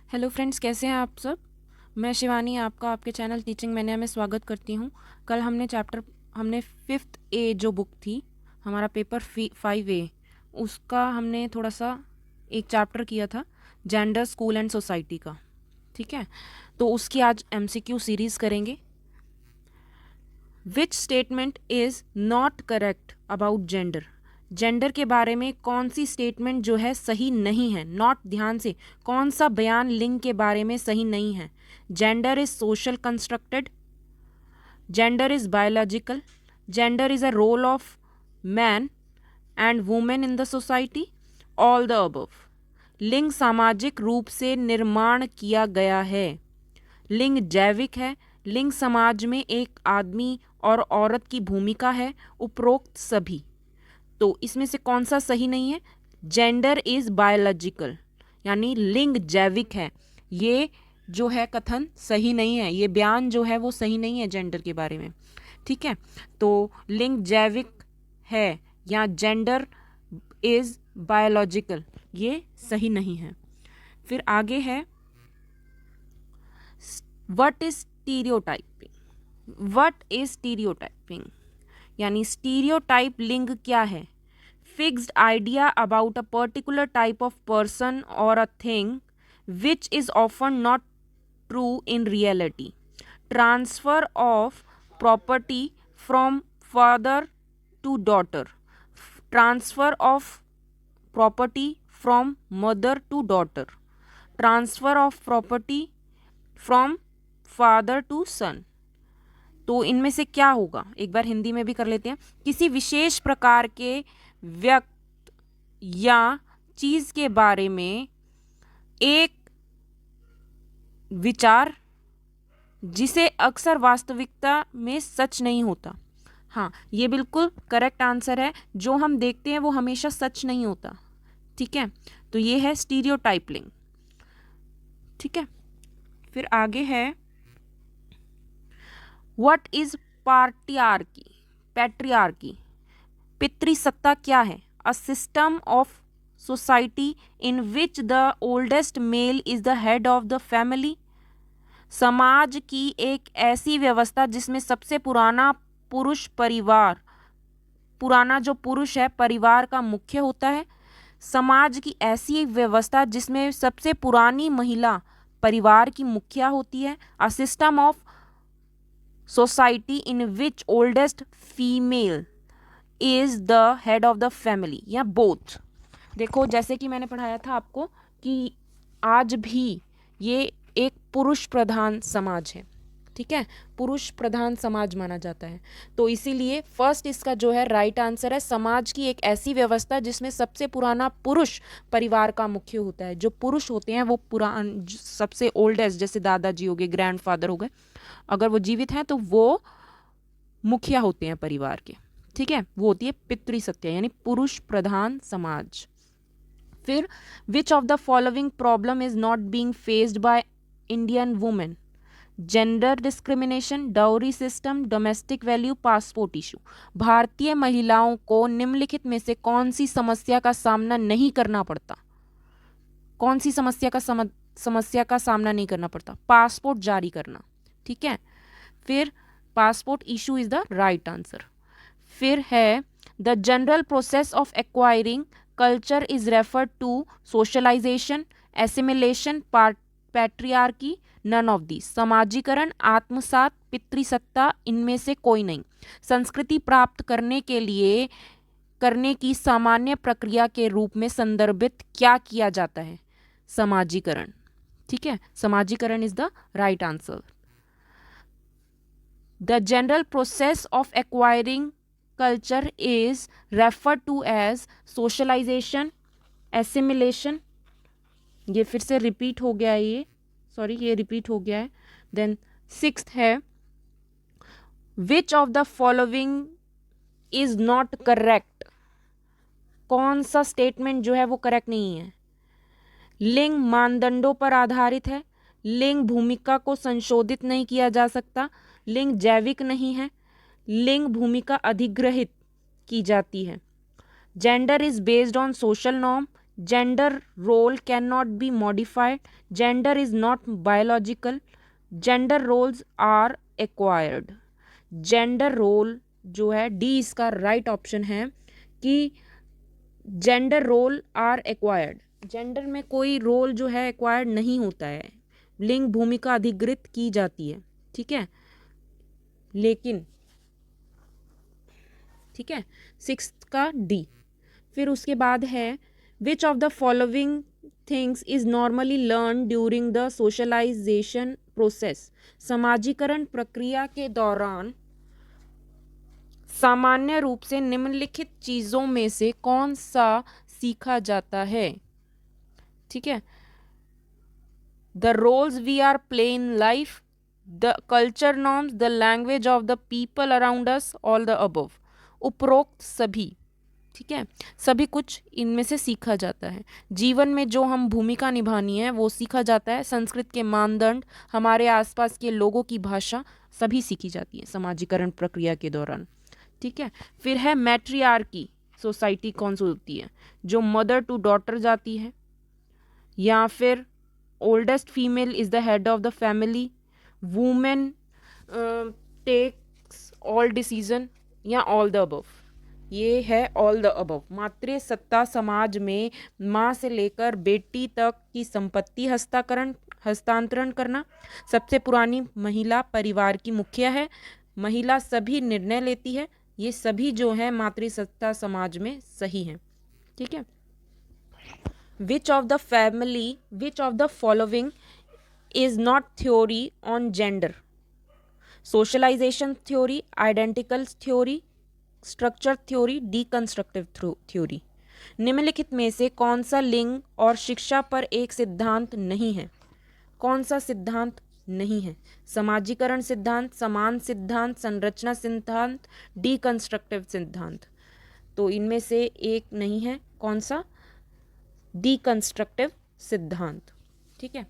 Hello friends, कैसे हैं आप सब। मैं शिवानी आपका आपके चैनल टीचिंग मैनिया में स्वागत करती हूँ। कल हमने 5th ए जो बुक थी, हमारा पेपर 5A, उसका हमने थोड़ा सा एक चैप्टर किया था, जेंडर स्कूल एंड सोसाइटी का। ठीक है, तो उसकी आज MCQ सीरीज़ करेंगे। Which statement is not correct about gender. Gender के बारे में कौन सी स्टेटमेंट जो है सही नहीं है। नॉट, ध्यान से, कौन सा बयान लिंग के बारे में सही नहीं है। Gender is social constructed, gender is biological, gender is a role of man and women in the society, all the above. लिंग सामाजिक रूप से निर्माण किया गया है। लिंग जैविक है। लिंग समाज में एक आदमी और औरत की भूमिका है। उपरोक्त सभी। तो इसमें से कौन सा सही नहीं है। जेंडर इज बायोलॉजिकल, यानी लिंग जैविक है। ये जो है कथन सही नहीं है, ये बयान जो है वो सही नहीं है जेंडर के बारे में। ठीक है, तो लिंग जैविक है या जेंडर इज बायोलॉजिकल, ये सही नहीं है। फिर आगे है what is stereotyping. What is stereotyping, यानी स्टीरियोटाइप लिंग क्या है। Fixed idea about a particular type of person और a thing which is often not true in reality. Transfer of property from father to daughter. Transfer of property from mother to daughter. Transfer of property from father to son. तो इनमें से क्या होगा, एक बार हिंदी में भी कर लेते हैं। किसी विशेष प्रकार के व्यक्ति या चीज के बारे में एक विचार जिसे अक्सर वास्तविकता में सच नहीं होता। हाँ, ये बिल्कुल करेक्ट आंसर है। जो हम देखते हैं वो हमेशा सच नहीं होता। ठीक है, तो ये है स्टीरियोटाइपिंग। ठीक है, फिर आगे है व्हाट इज पार्टियार्की। पैट्रियार्की, पितृसत्ता क्या है। A system of society in which the oldest male is the head of the family. समाज की एक ऐसी व्यवस्था जिसमें सबसे पुराना जो पुरुष है परिवार का मुख्य होता है। समाज की ऐसी व्यवस्था जिसमें सबसे पुरानी महिला परिवार की मुखिया होती है। A system of society in which oldest female is the head of the family, या बोथ। देखो, जैसे कि मैंने पढ़ाया था आपको कि आज भी ये एक पुरुष प्रधान समाज है। ठीक है, पुरुष प्रधान समाज माना जाता है। तो इसीलिए फर्स्ट इसका जो है राइट आंसर है, समाज की एक ऐसी व्यवस्था जिसमें सबसे पुराना पुरुष परिवार का मुख्य होता है। जो पुरुष होते हैं वो सबसे ओल्डेस्ट, जैसे दादाजी हो गए, ग्रैंडफादर हो गए, अगर वो जीवित हैं तो वो मुखिया होते हैं परिवार के। ठीक है, वो होती है पितृसत्ता, यानी पुरुष प्रधान समाज। फिर विच of the following problem is not being faced by Indian women. Gender discrimination, dowry system, domestic value, passport issue. भारतीय महिलाओं को निम्नलिखित में से कौन सी समस्या का सामना नहीं करना पड़ता। कौन सी समस्या का सामना नहीं करना पड़ता। पासपोर्ट जारी करना। ठीक है, फिर passport issue is the right answer. फिर है the general process of acquiring culture is referred to socialisation, assimilation, patriarchy, none of the. समाजीकरण, आत्मसात, पितृसत्ता, इनमें से कोई नहीं। संस्कृति प्राप्त करने की सामान्य प्रक्रिया के रूप में संदर्भित क्या किया जाता है। समाजीकरण। ठीक है, समाजीकरण is the right answer. The general process of acquiring culture is referred to as socialization, assimilation. ये फिर से रिपीट हो गया है, ये रिपीट हो गया है। देन 6th है which of the following is not correct. कौन सा स्टेटमेंट जो है वो करेक्ट नहीं है। लिंग मानदंडों पर आधारित है। लिंग भूमिका को संशोधित नहीं किया जा सकता। लिंग जैविक नहीं है। लिंग भूमिका अधिग्रहित की जाती है। Gender is based on social norm, Gender role cannot be modified. Gender is not biological. Gender roles are acquired. Gender role जो है डी इसका राइट ऑप्शन है कि gender role are acquired. Gender में कोई रोल जो है एक्वायर्ड नहीं होता है, लिंग भूमिका अधिकृत की जाती है, ठीक है। लेकिन ठीक है, सिक्स्थ का डी। फिर उसके बाद है which of the following things is normally learn during the socialisation process. समाजीकरण प्रक्रिया के दौरान सामान्य रूप से निम्नलिखित चीजों में से कौन सा सीखा जाता है, ठीक है। The roles we are play in life, the culture norms, the language of the people around us, all the above. उपरोक्त सभी, ठीक है, सभी कुछ इनमें से सीखा जाता है। जीवन में जो हम भूमिका निभानी है वो सीखा जाता है। संस्कृत के मानदंड, हमारे आसपास के लोगों की भाषा सभी सीखी जाती है समाजीकरण प्रक्रिया के दौरान, ठीक है। फिर है मैट्रियार्की सोसाइटी कौन सी होती है, जो मदर टू डॉटर जाती है, या फिर oldest female is the head of the family, women takes all decision, या ऑल द अबव। ये है ऑल द अबव। मातृ सत्ता समाज में माँ से लेकर बेटी तक की संपत्ति हस्तांतरण करना। सबसे पुरानी महिला परिवार की मुखिया है। महिला सभी निर्णय लेती है। ये सभी जो है मातृ सत्ता समाज में सही है, ठीक है। Which of the following is not theory on gender. Socialization theory, identical theory, structure theory, deconstructive theory. निम्नलिखित में से कौन सा लिंग और शिक्षा पर एक सिद्धांत नहीं है। कौन सा सिद्धांत नहीं है? समाजीकरण सिद्धांत, समान सिद्धांत, संरचना सिद्धांत, डीकंस्ट्रक्टिव सिद्धांत। तो इनमें से एक नहीं है, कौन सा? डीकंस्ट्रक्टिव सिद्धांत, ठीक है।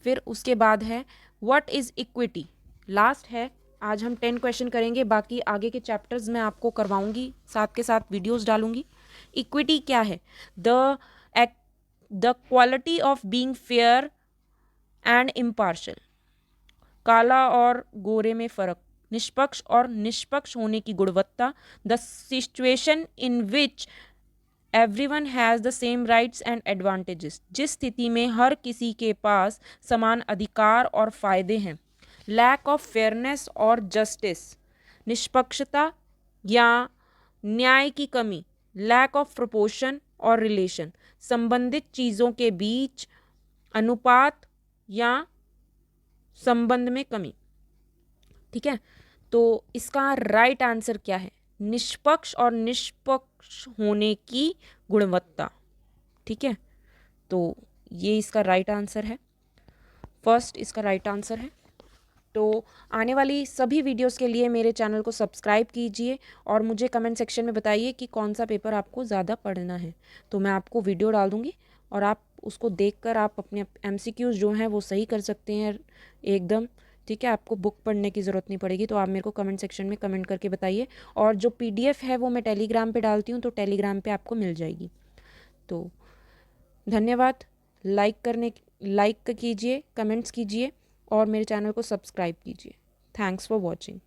फिर उसके बाद है व्हाट इज इक्विटी। लास्ट है, आज हम 10 क्वेश्चन करेंगे, बाकी आगे के चैप्टर्स में आपको करवाऊंगी, साथ के साथ वीडियोस डालूंगी। इक्विटी क्या है? The quality of being fair and impartial. काला और गोरे में फर्क, निष्पक्ष और निष्पक्ष होने की गुणवत्ता। The situation in which everyone has the same rights and advantages. जिस स्थिति में हर किसी के पास समान अधिकार और फायदे हैं। लैक ऑफ फेयरनेस और जस्टिस, निष्पक्षता या न्याय की कमी। लैक ऑफ प्रोपोर्शन और रिलेशन, संबंधित चीज़ों के बीच अनुपात या संबंध में कमी, ठीक है। तो इसका राइट आंसर क्या है? निष्पक्ष और निष्पक्ष होने की गुणवत्ता, ठीक है। तो ये इसका राइट आंसर है, फर्स्ट इसका राइट आंसर है। तो आने वाली सभी वीडियोस के लिए मेरे चैनल को सब्सक्राइब कीजिए और मुझे कमेंट सेक्शन में बताइए कि कौन सा पेपर आपको ज़्यादा पढ़ना है। तो मैं आपको वीडियो डाल दूँगी और आप उसको देखकर आप अपने MCQs जो हैं वो सही कर सकते हैं एकदम, ठीक है। आपको बुक पढ़ने की ज़रूरत नहीं पड़ेगी। तो आप मेरे को कमेंट सेक्शन में कमेंट करके बताइए। और जो PDF है वो मैं टेलीग्राम पे डालती हूँ, तो टेलीग्राम पे आपको मिल जाएगी। तो धन्यवाद। लाइक कीजिए, कमेंट्स कीजिए और मेरे चैनल को सब्सक्राइब कीजिए। Thanks for watching.